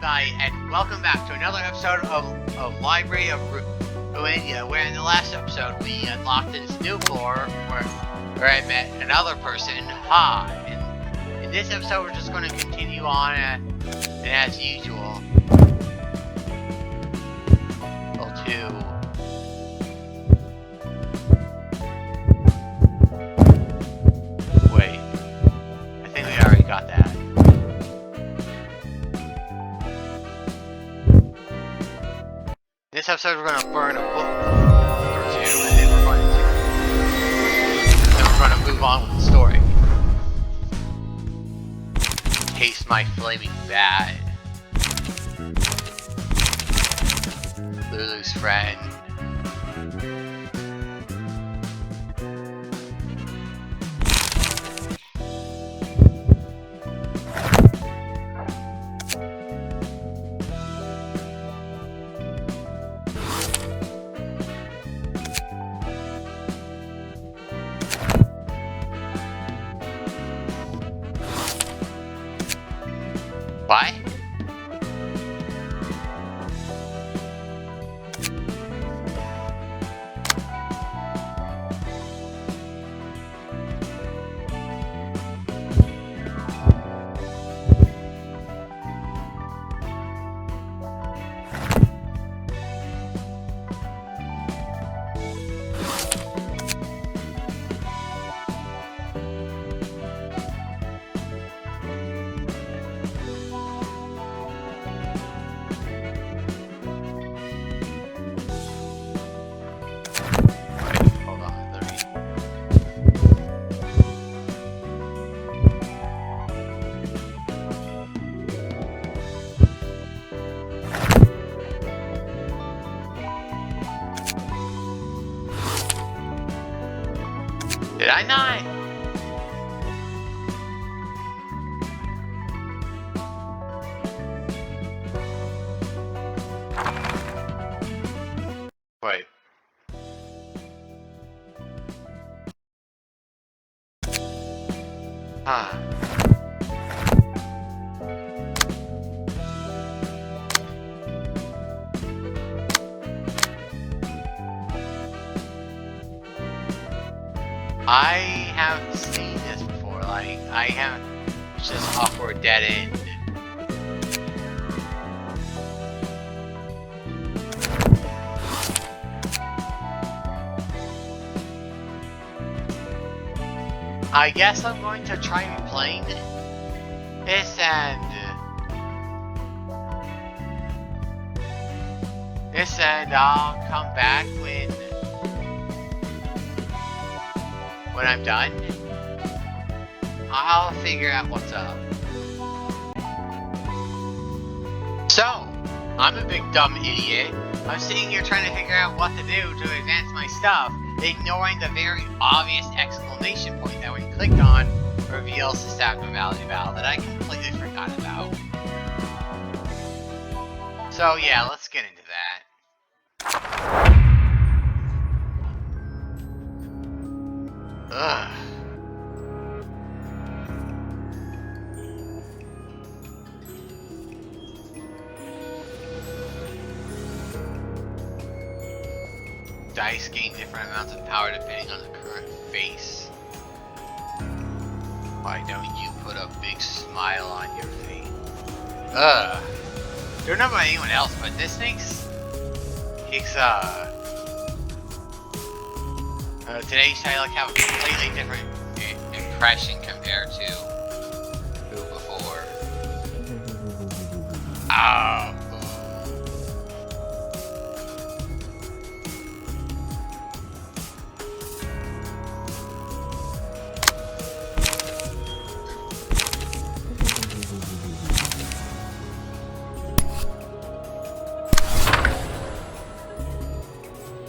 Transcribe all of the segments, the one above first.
everybody, and welcome back to another episode of Library of Ruina, where in the last episode we unlocked this new floor where I met another person, Ha. And in this episode we're just going to continue on and as usual. Wait, I think we already got that. This episode we're going to burn a book or two, and then we're going to move on with the story. Taste my flaming bad. Lulu's friend. Why? Did I not? Wait. Huh. I have seen this before, like, I haven't, it's just awkward dead end. I guess I'm going to try replaying this and I'll come back when I'm done. I'll figure out what's up. So, I'm a big dumb idiot. I'm sitting here trying to figure out what to do to advance my stuff, ignoring the very obvious exclamation point that when clicked on reveals the abnormality valve that I completely forgot about. So yeah, let's get into that. Ugh. Dice gain different amounts of power depending on the current face. Why don't you put a big smile on your face? Ugh. Don't know about anyone else, but this takes today's title have a completely different impression compared to who before. Oh.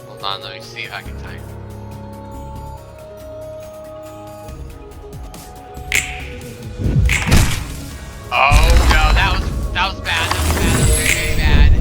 Hold on, let me see if I can time. Oh no, that was bad. That was very, very bad.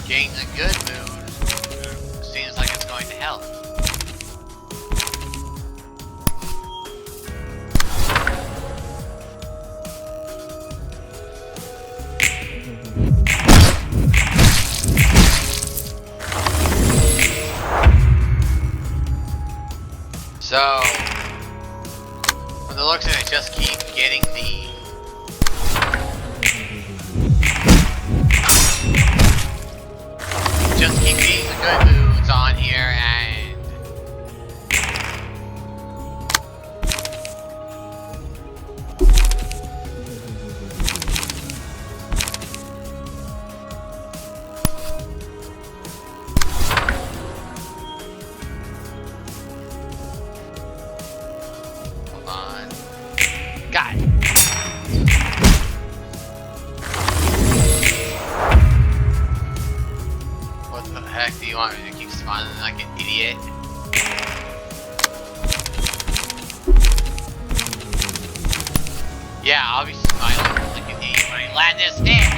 Getting a good mood seems like it's going to help. So, from the looks of it, just keep getting the... Just keep getting the good moods on here, and... Hold on. Got it. What the heck do you want me to keep smiling like an idiot? Yeah, I'll be smiling like an idiot when I land this hit!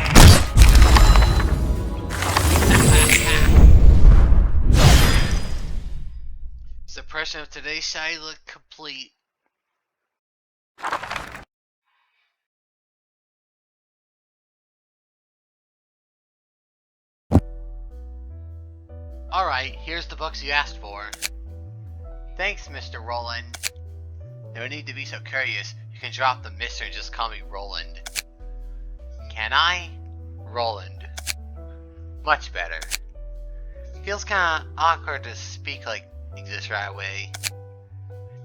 Suppression of today's side look complete. Alright, here's the books you asked for. Thanks, Mr. Roland. No need to be so curious. You can drop the mister and just call me Roland. Can I? Roland. Much better. Feels kinda awkward to speak like this right away.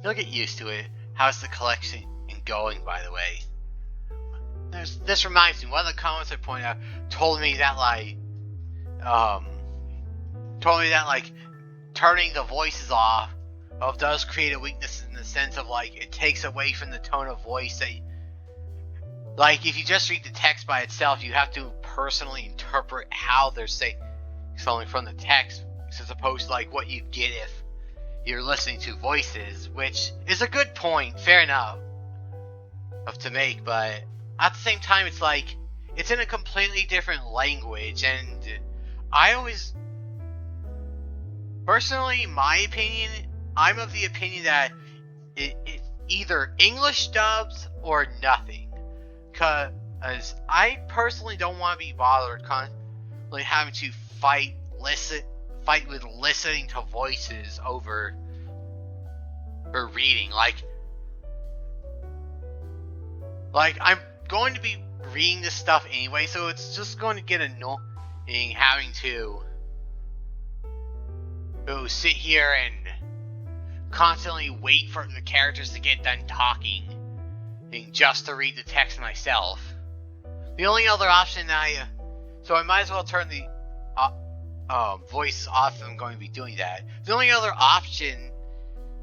You'll get used to it. How's the collection going, by the way? This reminds me, one of the comments I pointed out told me that turning the voices off does create a weakness in the sense of like it takes away from the tone of voice that, like, if you just read the text by itself, you have to personally interpret how they're saying something from the text, as opposed to like what you get if you're listening to voices, which is a good point, fair enough, to make, but at the same time, it's like it's in a completely different language, and I always, personally, my opinion, I'm of the opinion that it either English dubs or nothing, because I personally don't want to be bothered constantly having to fight with listening to voices over reading. Like I'm going to be reading this stuff anyway, so it's just going to get annoying having to sit here and constantly wait for the characters to get done talking just to read the text myself. The only other option so I might as well turn the voice off if I'm going to be doing that. The only other option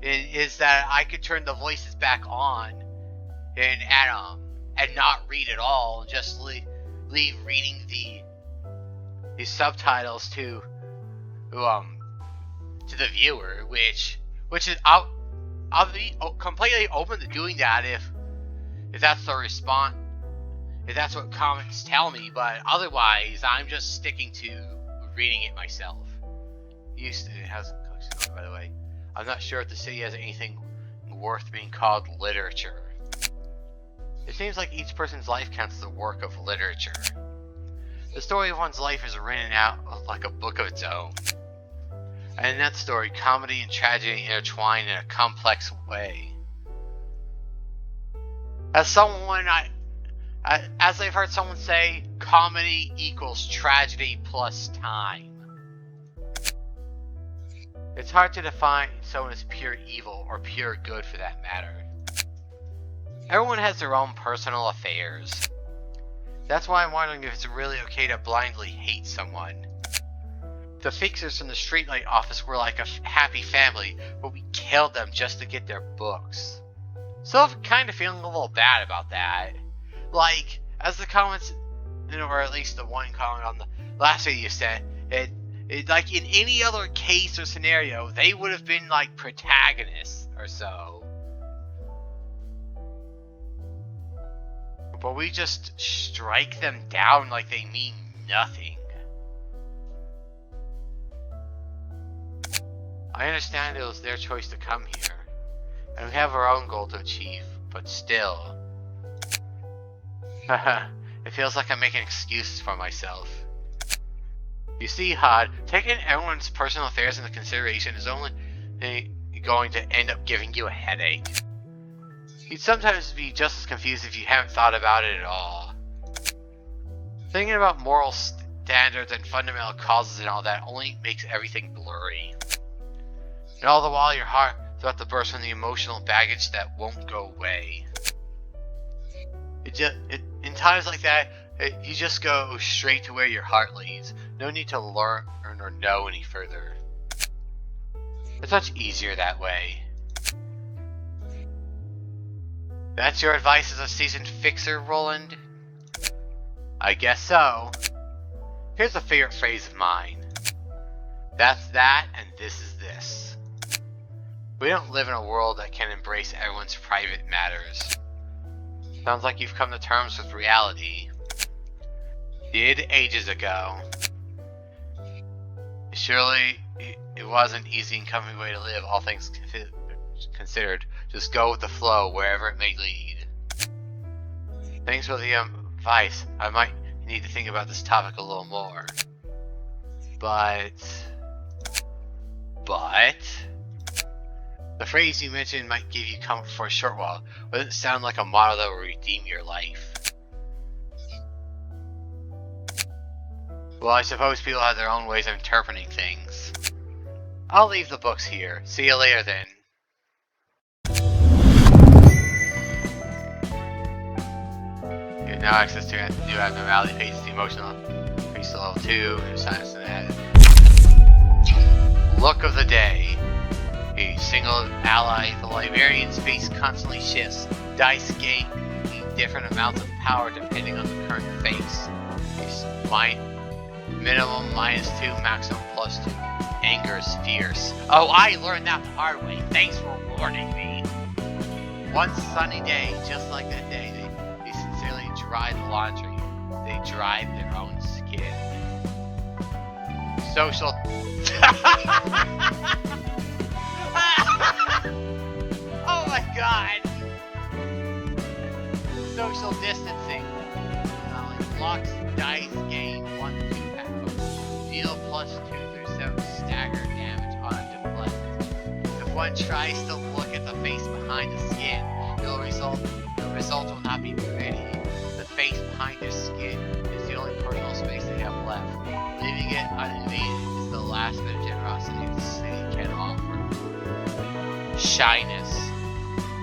is that I could turn the voices back on and not read at all, and just leave reading the subtitles to the viewer, which is I'll be completely open to doing that if that's the response, if that's what comments tell me, but otherwise I'm just sticking to reading it myself. It has collection, by the way. I'm not sure if the city has anything worth being called literature. It seems like each person's life counts as a work of literature. The story of one's life is written out like a book of its own. And in that story, comedy and tragedy intertwine in a complex way. As I've heard someone say, comedy equals tragedy plus time. It's hard to define someone as pure evil or pure good for that matter. Everyone has their own personal affairs. That's why I'm wondering if it's really okay to blindly hate someone. The fixers from the streetlight office were like a happy family, but we killed them just to get their books. So I'm kind of feeling a little bad about that. Like, as the comments, or at least the one comment on the last video said, it like in any other case or scenario, they would have been like protagonists or so. But we just strike them down like they mean nothing. I understand it was their choice to come here, and we have our own goal to achieve, but still. Haha, it feels like I'm making excuses for myself. You see, Hod, taking everyone's personal affairs into consideration is only going to end up giving you a headache. You'd sometimes be just as confused if you haven't thought about it at all. Thinking about moral standards and fundamental causes and all that only makes everything blurry. And all the while your heart is about to burst from the emotional baggage that won't go away. In times like that, you just go straight to where your heart leads. No need to learn or know any further. It's much easier that way. That's your advice as a seasoned fixer, Roland? I guess so. Here's a favorite phrase of mine. That's that, and this is this. We don't live in a world that can embrace everyone's private matters. Sounds like you've come to terms with reality. Did ages ago. Surely it wasn't an easy and comfy way to live, all things considered. Just go with the flow wherever it may lead. Thanks for the advice. I might need to think about this topic a little more. But the phrase you mentioned might give you comfort for a short while, but it doesn't sound like a motto that will redeem your life. Well, I suppose people have their own ways of interpreting things. I'll leave the books here. See you later then. You have now access to new abnormality pages, the emotional increase to level 2, science and that. Look of the day. A single ally, the Librarian's face constantly shifts. Dice gain different amounts of power depending on the current face. Minimum -2, maximum +2. Anger is fierce. Oh, I learned that the hard way. Thanks for warning me. One sunny day, just like that day, they sincerely dry the laundry. They dried their own skin. Social... Oh my god! Social distancing. Blocks dice gain 1-2 power. Deal +2 through 7 stagger damage on a deflect. If one tries to look at the face behind the skin, the result will not be pretty. The face behind your skin is the only personal space they have left. Leaving it uninvaded is the last bit of generosity the city can offer. Shyness.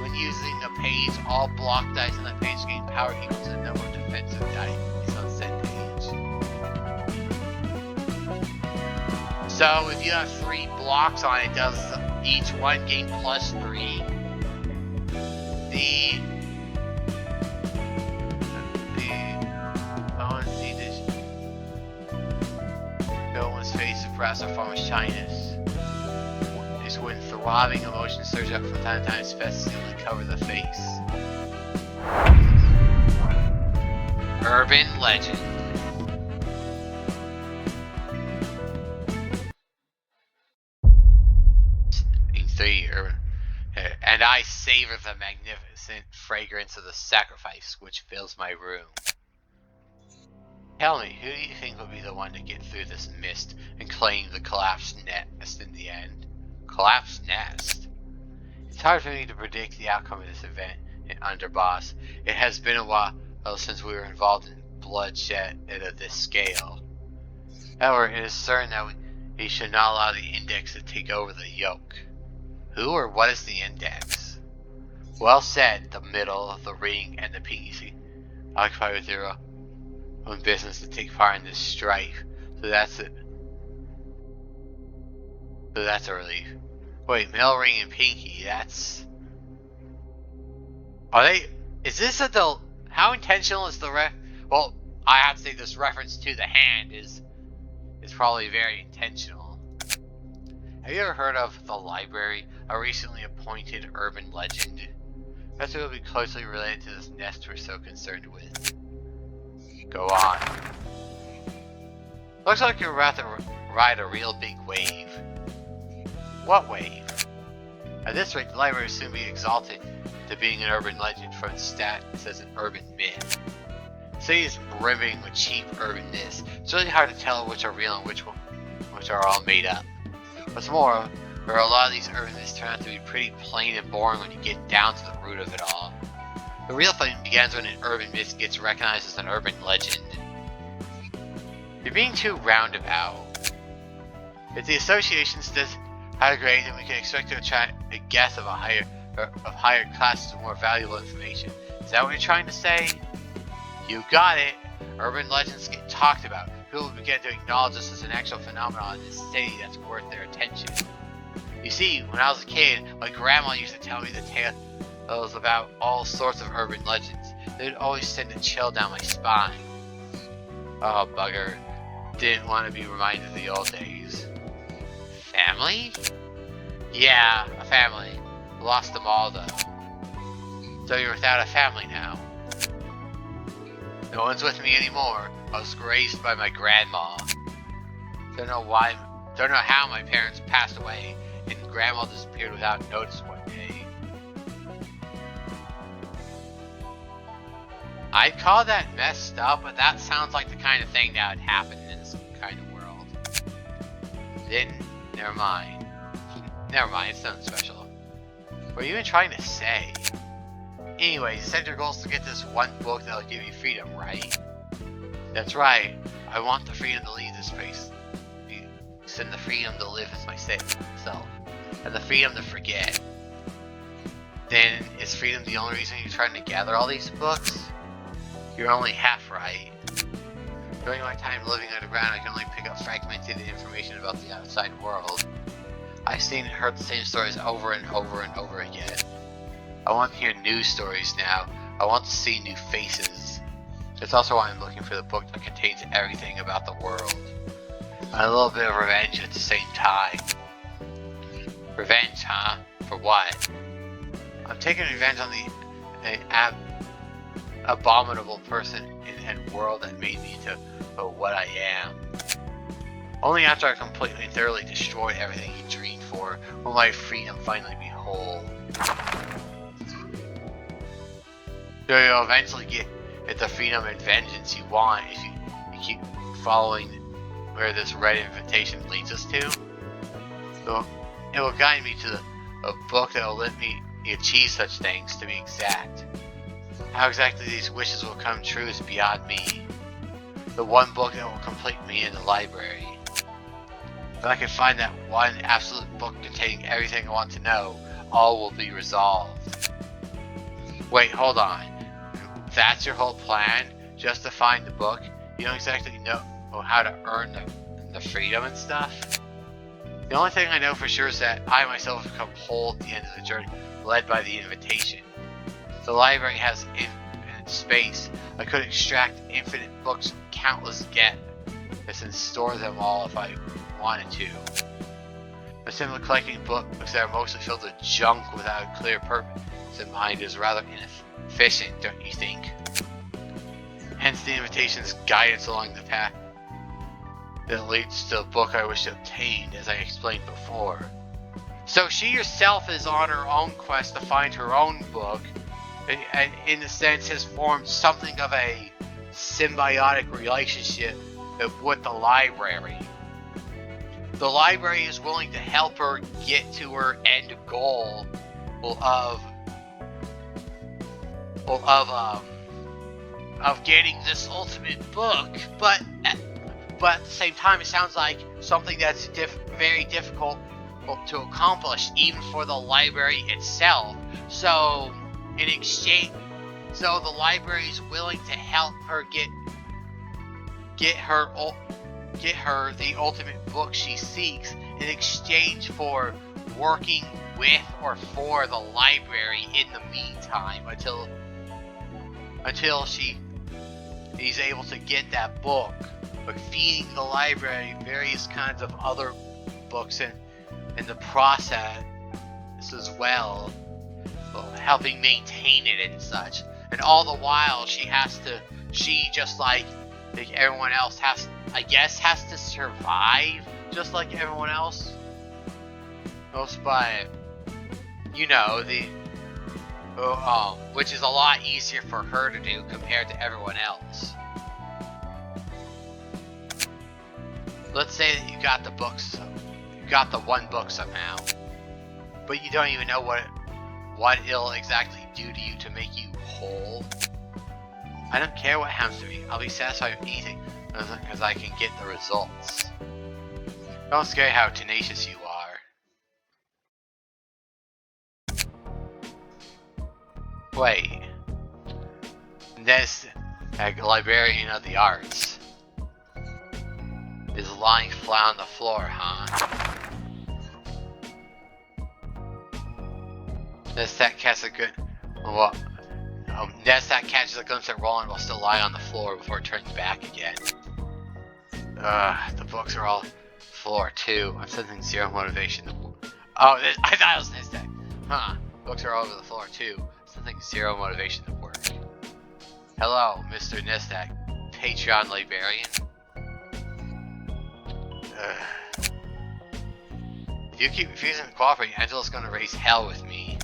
When using a page, all block dice on that page gain power equal to the number of defensive dice on said page. So if you have 3 blocks on it, does each one gain +3? No one's face suppress a form of shyness. Is when throbbing emotions surge up from time to time, specifically cover the face. Urban legend. In 3, urban. And I savor the magnificent fragrance of the sacrifice which fills my room. Tell me, who do you think will be the one to get through this mist and claim the collapsed nest in the end? Collapsed nest? It's hard for me to predict the outcome of this event in Underboss. It has been a while since we were involved in bloodshed of this scale. However, it is certain that we should not allow the Index to take over the yoke. Who or what is the Index? Well said, the middle, the ring, and the pinky occupied with their own business to take part in this strife. So that's it. So that's a relief. Wait, middle ring and pinky, that's... Are they... Is this how intentional is the well, I have to say this reference to the hand is probably very intentional. Have you ever heard of the Library, a recently appointed urban legend? Perhaps it will be closely related to this nest we're so concerned with. Go on. Looks like you're about to ride a real big wave. What wave? At this rate, the library will soon be exalted to being an urban legend from its status as an urban myth. The city is brimming with cheap urban myths. It's really hard to tell which are real and which are all made up. What's more, there are a lot of these urban myths turn out to be pretty plain and boring when you get down to the root of it all. The real fun begins when an urban myth gets recognized as an urban legend. You're being too roundabout. If the association says higher grade, then we can expect to attract a guess of higher classes with more valuable information. Is that what you're trying to say? You got it. Urban legends get talked about. People begin to acknowledge this as an actual phenomenon in this city that's worth their attention. You see, when I was a kid, my grandma used to tell me the tales about all sorts of urban legends. They would always send a chill down my spine. Oh, bugger. Didn't want to be reminded of the old days. Family? Yeah, a family. Lost them all, though. So you're without a family now. No one's with me anymore. I was raised by my grandma. Don't know how my parents passed away, and grandma disappeared without notice one day. I'd call that messed up, but that sounds like the kind of thing that would happen in this kind of world. Then, never mind. Never mind, it's nothing special. What are you even trying to say? Anyways, you said your goal is to get this one book that'll give you freedom, right? That's right. I want the freedom to leave this place. And the freedom to live as myself. And the freedom to forget. Then, is freedom the only reason you're trying to gather all these books? You're only half right. During my time living underground, I can only pick up fragmented information about the outside world. I've seen and heard the same stories over and over and over again. I want to hear new stories now. I want to see new faces. That's also why I'm looking for the book that contains everything about the world. And a little bit of revenge at the same time. Revenge, huh? For what? I'm taking revenge on the abominable person and world that made me to what I am. Only after I completely and thoroughly destroyed everything he dreamed for will my freedom finally be whole. So you'll eventually get the freedom and vengeance you want if you keep following where this red invitation leads us to. So it will guide me to a book that will let me achieve such things, to be exact. How exactly these wishes will come true is beyond me. The one book that will complete me in the library. If I can find that one absolute book containing everything I want to know, all will be resolved. Wait, hold on. That's your whole plan? Just to find the book? You don't exactly know how to earn the freedom and stuff? The only thing I know for sure is that I myself have become whole at the end of the journey, led by the invitation. The library has infinite space. I could extract infinite books from countless guests and store them all if I wanted to. But simply collecting books that are mostly filled with junk without a clear purpose in mind is rather inefficient, don't you think? Hence the invitation's guidance along the path that leads to the book I wish to obtain, as I explained before. So she herself is on her own quest to find her own book, and in a sense has formed something of a symbiotic relationship with the library. The library is willing to help her get to her end goal of getting this ultimate book, but at the same time, it sounds like something that's very difficult to accomplish, even for the library itself. So, in exchange, the library is willing to help her get her the ultimate book she seeks in exchange for working with or for the library in the meantime until she is able to get that book. But feeding the library various kinds of other books in the process as well, helping maintain it and such. And all the while she just like everyone else has to survive just like everyone else. Most by, you know, which is a lot easier for her to do compared to everyone else. Let's say that you got the books, you got the one book somehow, but you don't even know what it'll exactly do to you to make you whole. I don't care what happens to me. I'll be satisfied with anything as long as I can get the results. Don't scare how tenacious you are. Wait. This librarian of the arts is lying flat on the floor, huh? That catches a good. Well, that catches a glimpse at Roland while still lying on the floor before turning back again. The books are all floor too. I'm sensing zero motivation. Oh, I thought it was Nistek. Huh? Books are all over the floor too. Sensing zero motivation to work. Hello, Mr. Nistek, Patreon librarian. If you keep refusing to cooperate, Angela's gonna raise hell with me.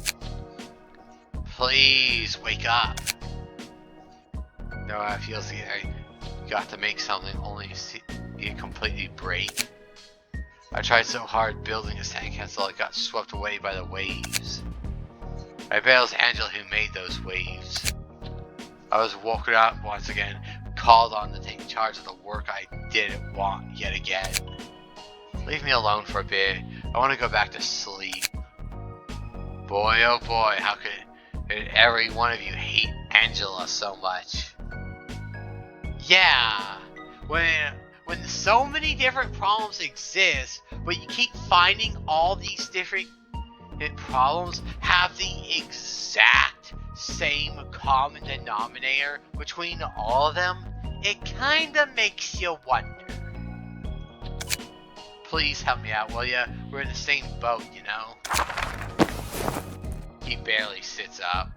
Please wake up. No, it feels like I got to make something only to see it completely break. I tried so hard building a sandcastle, it got swept away by the waves. I bet it was Angela who made those waves. I was woken up once again, called on to take charge of the work I didn't want yet again. Leave me alone for a bit. I want to go back to sleep. Boy, oh boy, how could every one of you hate Angela so much? Yeah, when so many different problems exist, but you keep finding all these different problems have the exact same common denominator between all of them, it kinda makes you wonder. Please help me out, will ya? We're in the same boat, you know? He barely sits up.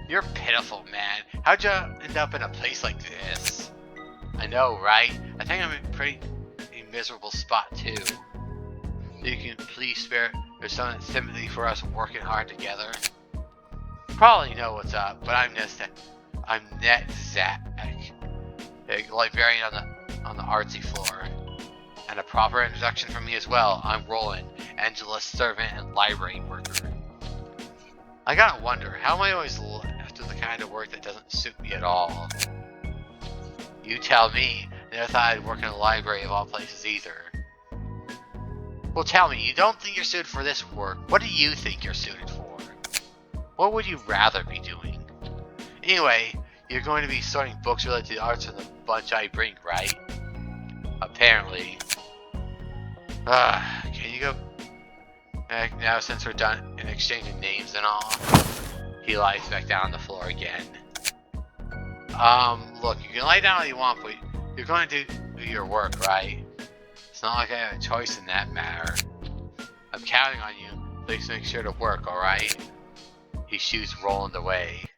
You're pitiful, man. How'd you end up in a place like this? I know, right? I think I'm in a pretty miserable spot, too. You can please spare some sympathy for us working hard together. Probably know what's up, but I'm Netzak, a librarian on the artsy floor. And a proper introduction from me as well. I'm Roland, Angela's servant and library worker. I gotta wonder, how am I always left with the kind of work that doesn't suit me at all? You tell me. Never thought I'd work in a library of all places either. Well, tell me, you don't think you're suited for this work. What do you think you're suited for? What would you rather be doing? Anyway, you're going to be sorting books related to the arts from the bunch I bring, right? Apparently. Can you go back now since we're done in exchanging names and all? He lies back down on the floor again. Look, you can lie down all you want, but you're going to do your work, right? It's not like I have a choice in that matter. I'm counting on you. Please make sure to work, alright? He shoots Roland away.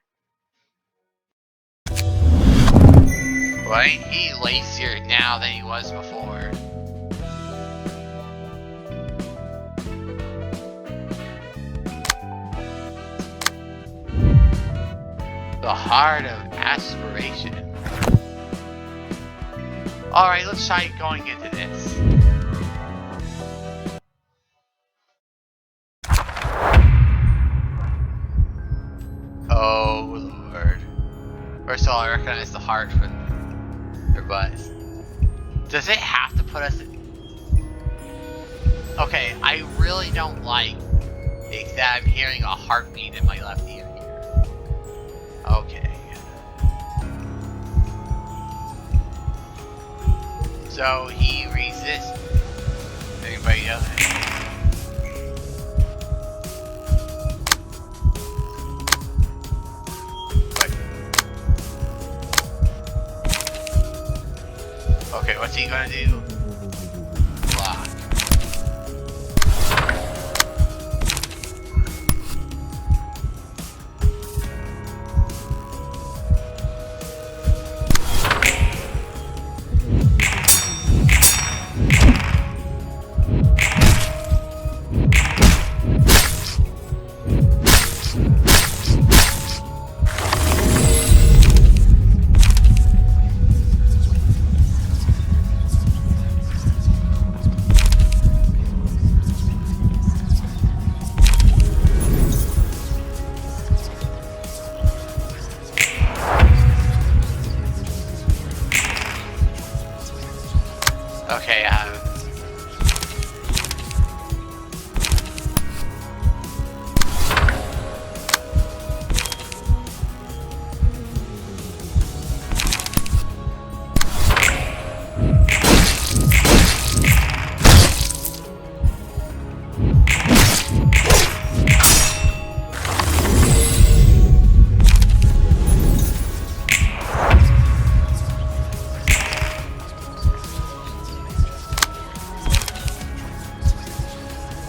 Well, ain't he lazier now than he was before? The Heart of Aspiration. Alright, let's try going into this. Oh lord. First of all, I recognize the heart for her butt. Does it have to put us in? Okay, I really don't like that I'm hearing a heartbeat in my left ear here. Okay. So he resists. Anybody else? Okay, what's he gonna do? Block.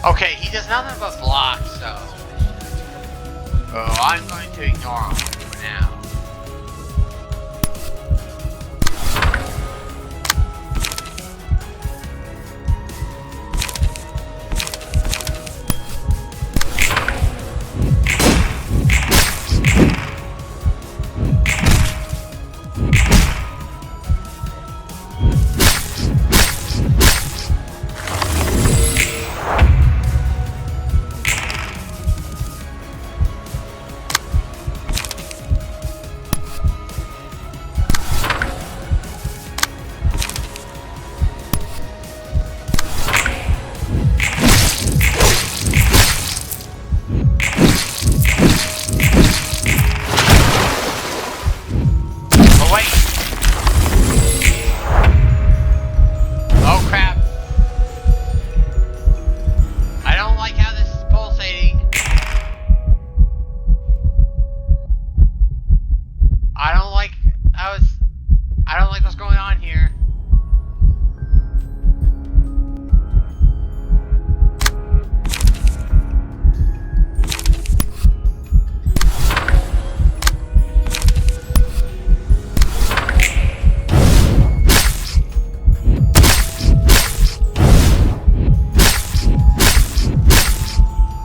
Okay, he does nothing but block, so... Oh, I'm going to ignore him for now. I don't like what's going on here.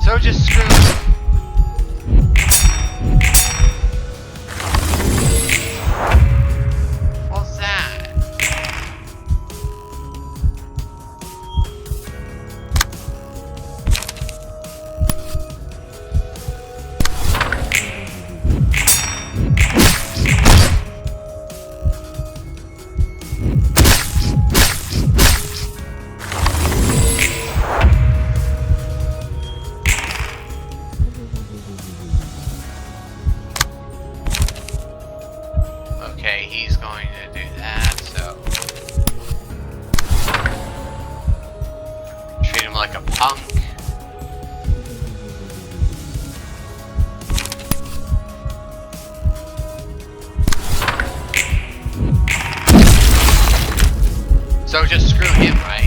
So just screw it. Okay, he's going to do that, so... treat him like a punk. So just screw him, right?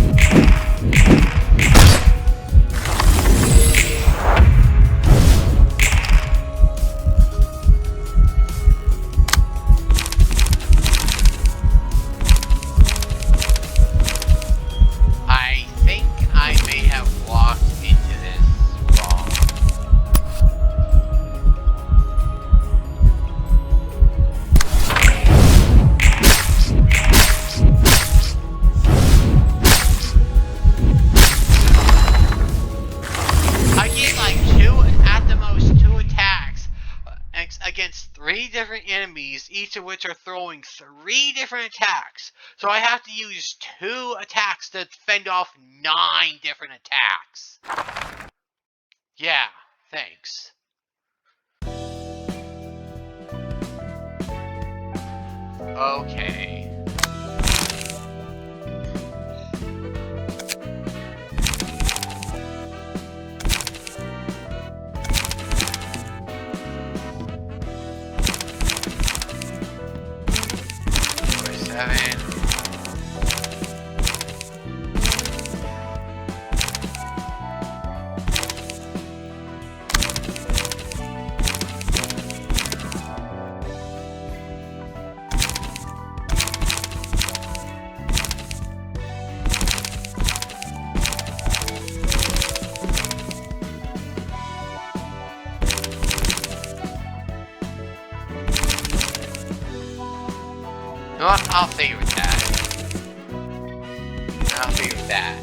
Against 3 different enemies, each of which are throwing 3 different attacks. So I have to use 2 attacks to fend off 9 different attacks. Yeah, thanks. Okay. You know what? I'll figure with that. I'll figure with that.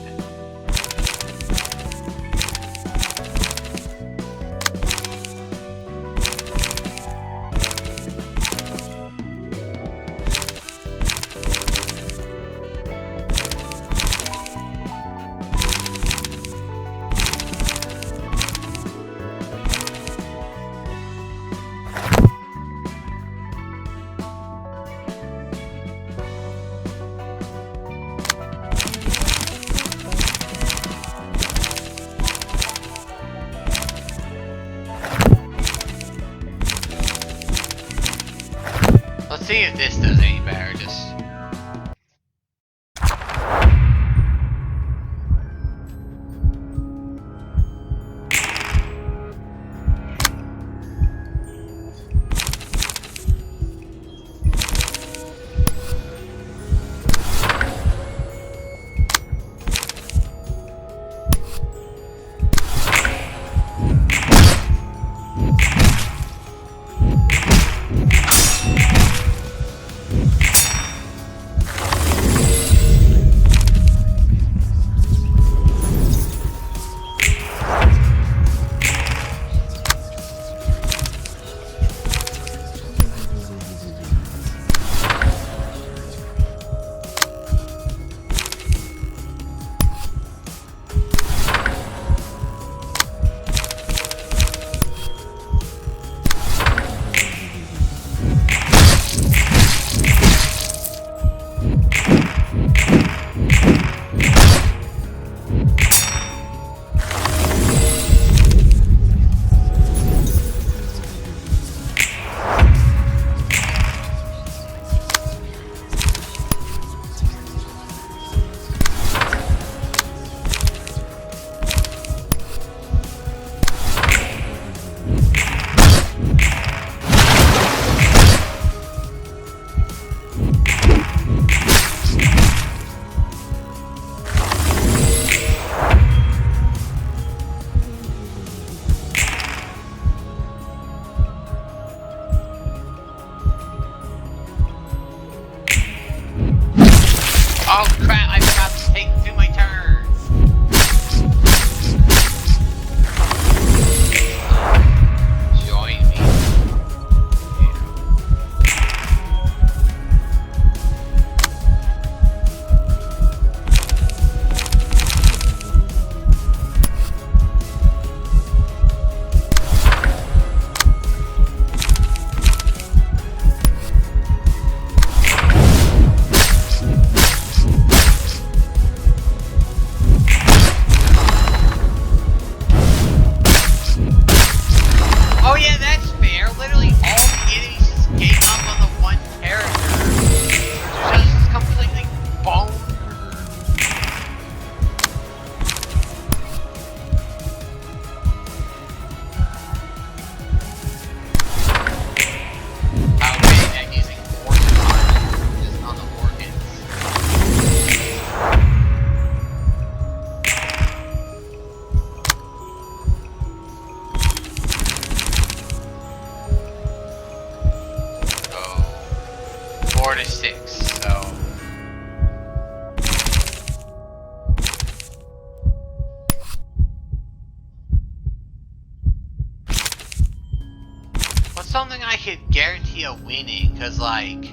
something I could guarantee a winning, because, like,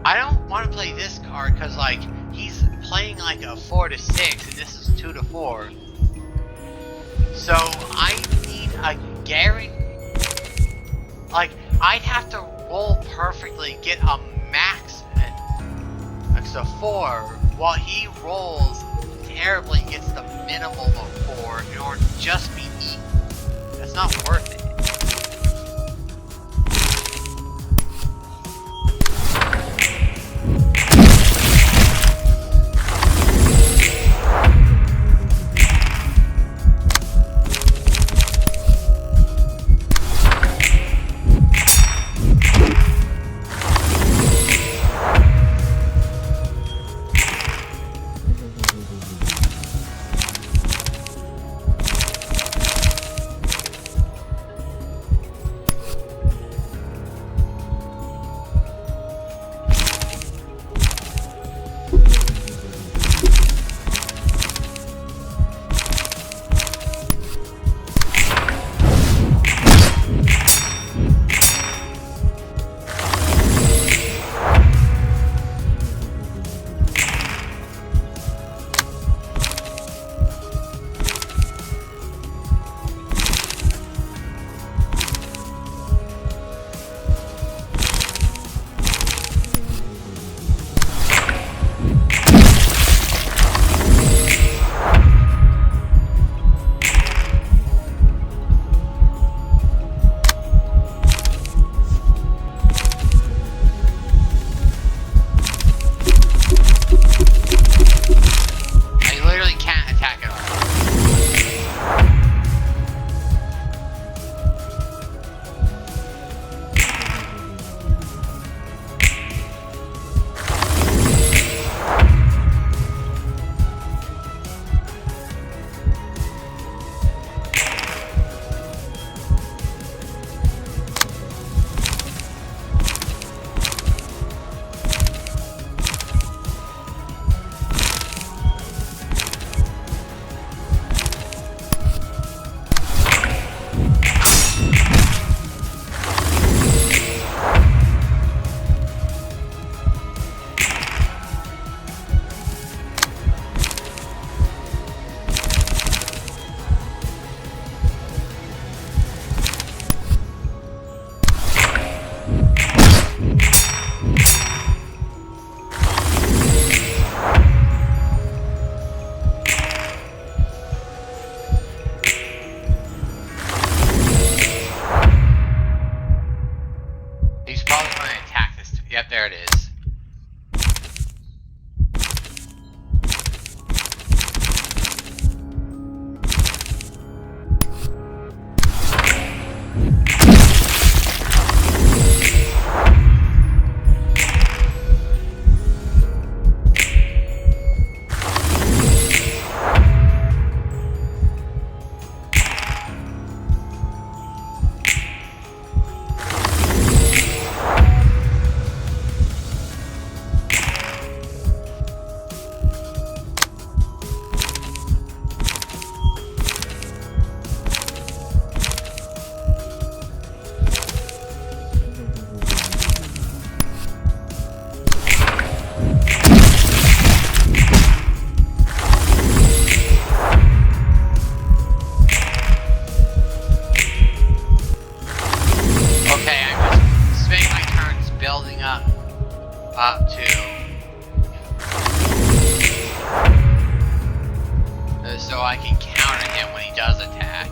I don't want to play this card, because, like, he's playing, like, a 4 to 6, and this is 2 to 4. So, I need a guarantee. Like, I'd have to roll perfectly, get a max, that's a 4, while he rolls terribly and gets the minimum of 4, in order to just be equal. That's not worth it. There it is. Up to so I can counter him when he does attack.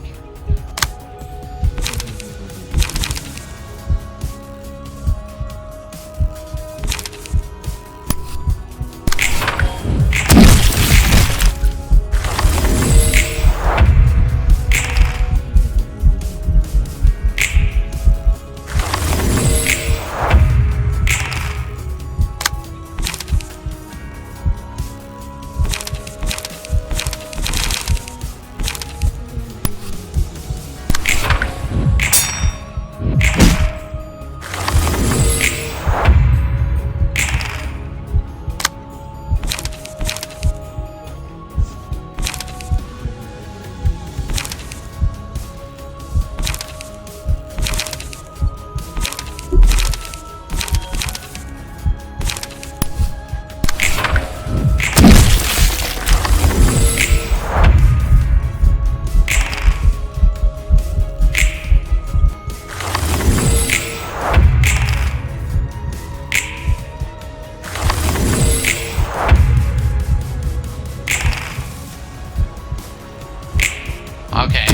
Okay.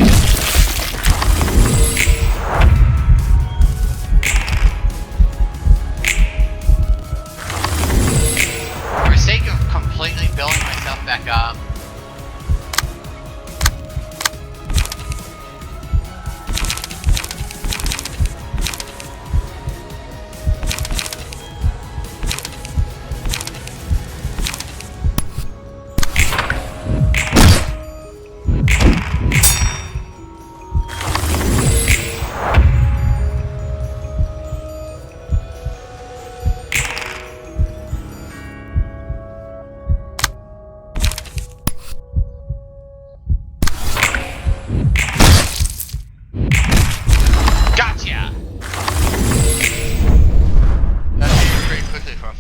For the sake of completely building myself back up,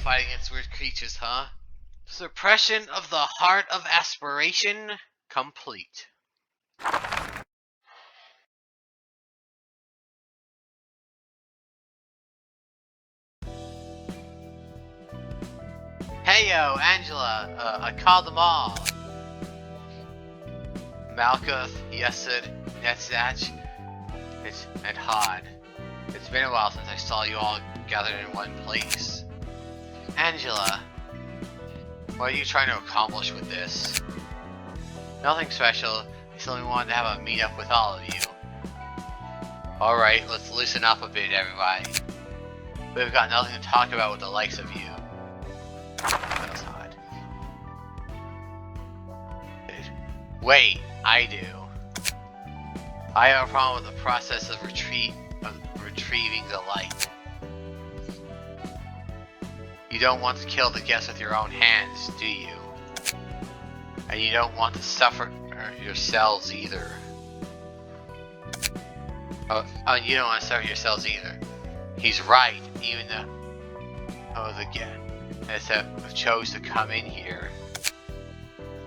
fighting against weird creatures, huh? Suppression of the Heart of Aspiration complete. Heyo, Angela, I called them all. Malkuth, Yesid, Netzach, and Hod. It's been a while since I saw you all gathered in one place. Angela, what are you trying to accomplish with this? Nothing special, I simply wanted to have a meet-up with all of you. Alright, let's loosen up a bit, everybody. We've got nothing to talk about with the likes of you. That's odd. Wait, I do. I have a problem with the process of retrieving the light. You don't want to kill the guest with your own hands, do you? And you don't want to suffer yourselves either. Oh, you don't want to suffer yourselves either. He's right, even though the guests have chose to come in here.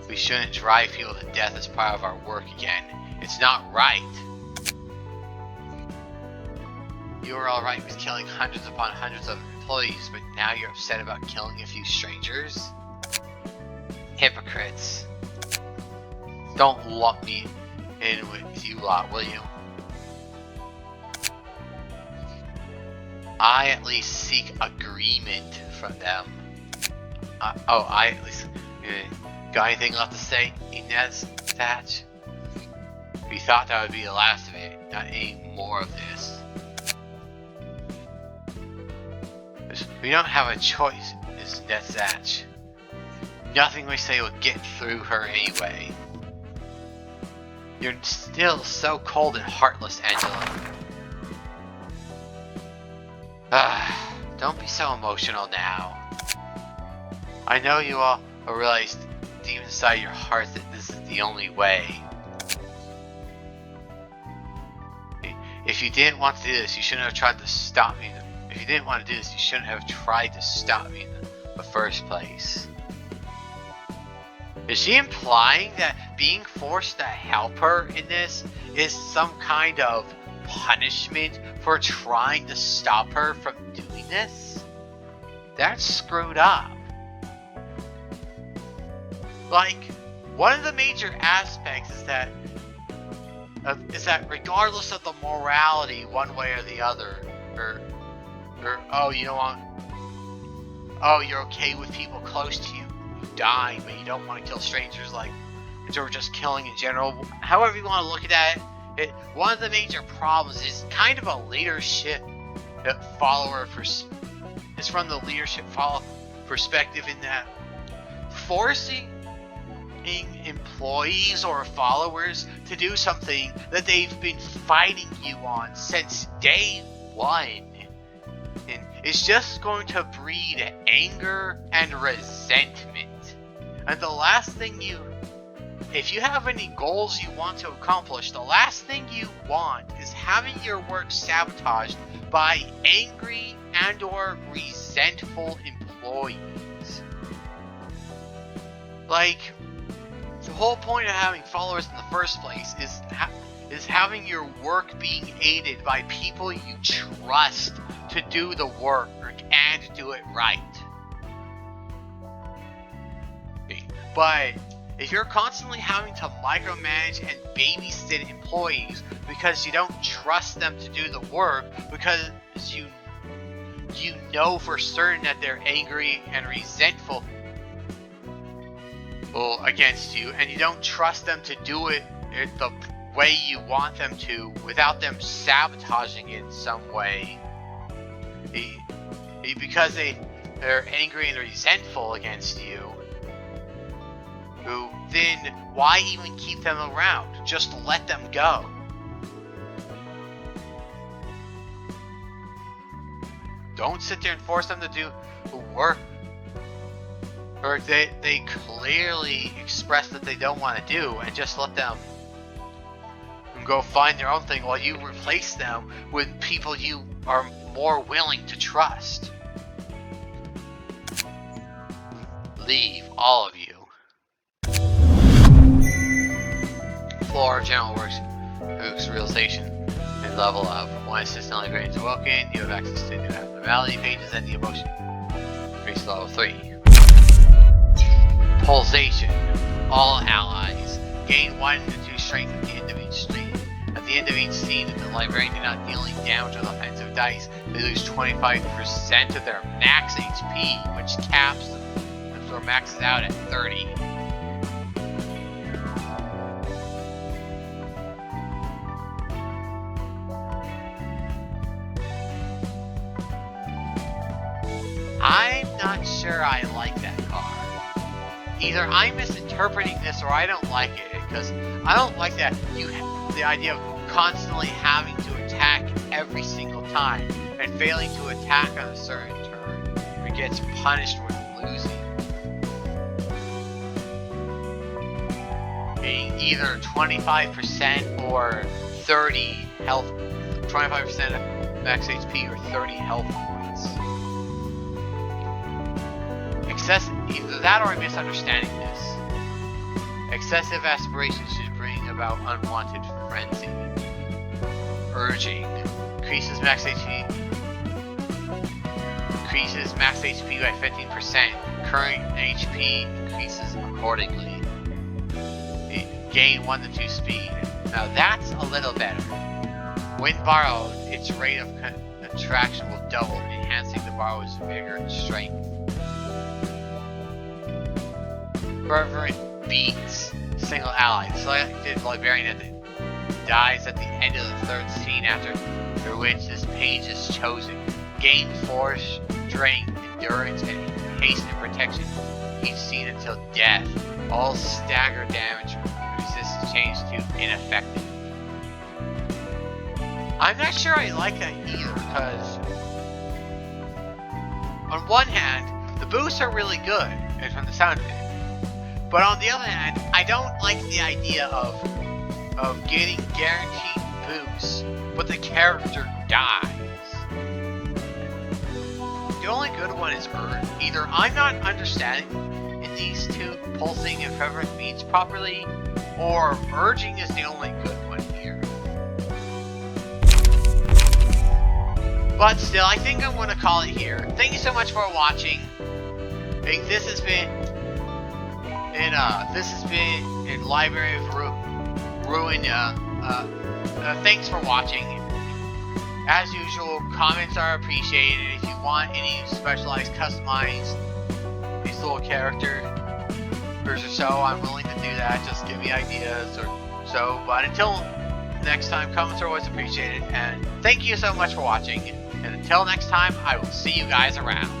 We shouldn't drive people to death as part of our work again. It's not right. You were alright with killing hundreds upon hundreds of employees, but now you're upset about killing a few strangers? Hypocrites. Don't lump me in with you lot, will you? I at least seek agreement from them. I at least... got anything left to say, Inez, Thatch? We thought that would be the last of it, not any more of this. We don't have a choice, is Netzach. Nothing we say will get through her anyway. You're still so cold and heartless, Angela. Don't be so emotional now. I know you all realize deep inside your heart that this is the only way. If you didn't want to do this, you shouldn't have tried to stop me. If you didn't want to do this, you shouldn't have tried to stop me in the first place. Is she implying that being forced to help her in this is some kind of punishment for trying to stop her from doing this? That's screwed up. Like, one of the major aspects is that regardless of the morality, one way or the other, or oh, you don't want, oh, you're okay with people close to you dying, but you don't want to kill strangers, like, or just killing in general. However you want to look at it, one of the major problems is kind of a leadership follower. It's from the leadership perspective in that forcing employees or followers to do something that they've been fighting you on since day one, and it's just going to breed anger and resentment. And the last thing if you have any goals you want to accomplish, the last thing you want is having your work sabotaged by angry and or resentful employees. Like, the whole point of having followers in the first place is having your work being aided by people you trust to do the work and do it right. But If you're constantly having to micromanage and babysit employees because you don't trust them to do the work, because you know for certain that they're angry and resentful against you, and you don't trust them to do it the way you want them to without them sabotaging it in some way, because they're angry and resentful against you, then why even keep them around? Just let them go. Don't sit there and force them to do work or they clearly express that they don't want to do, and just let them go find their own thing while you replace them with people you are more willing to trust. Leave, all of you. Floor of General Works Realization and level of 1 assistant librarians awoken. You have access to the abnormality pages and the emotion. Increase level 3. Pulsation. All allies gain 1 to 2 strength at the end of each scene. At the end of each scene, if the librarian did not dealing damage with offensive dice, they lose 25% of their max HP, which caps them or maxes out at 30. I'm not sure I like that card. Either I'm misinterpreting this or I don't like it, because I don't like that the idea of constantly having to attack every single time and failing to attack on a certain turn or gets punished with losing. Being either 25% or 30 health, 25% of max HP or 30 health points. Either that or I'm misunderstanding this. Excessive aspiration should bring about unwanted frenzy. Urging. Increases max HP. Increases max HP by 15%. Current HP increases accordingly. Gain 1 to 2 speed. Now that's a little better. When borrowed, its rate of contraction will double, enhancing the borrower's vigor and strength. Fervent beats single ally. The selected librarian dies at the end of the 3rd scene after which this page is chosen. Gain force, strength, endurance, and haste and protection each scene until death. All stagger damage resistance change to ineffective. I'm not sure I like that either, because on one hand, the boosts are really good, and from the sound of it. But on the other hand, I don't like the idea of getting guaranteed boosts, but the character dies. The only good one is Urge. Either I'm not understanding in these two, pulsing and fervent beats properly, or urging is the only good one here. But still, I think I'm going to call it here. Thank you so much for watching. This has been in Library of Ruina. Thanks for watching. As usual, comments are appreciated. If you want any specialized, customized these little characters or so, I'm willing to do that. Just give me ideas or so. But until next time, comments are always appreciated. And thank you so much for watching. And until next time, I will see you guys around.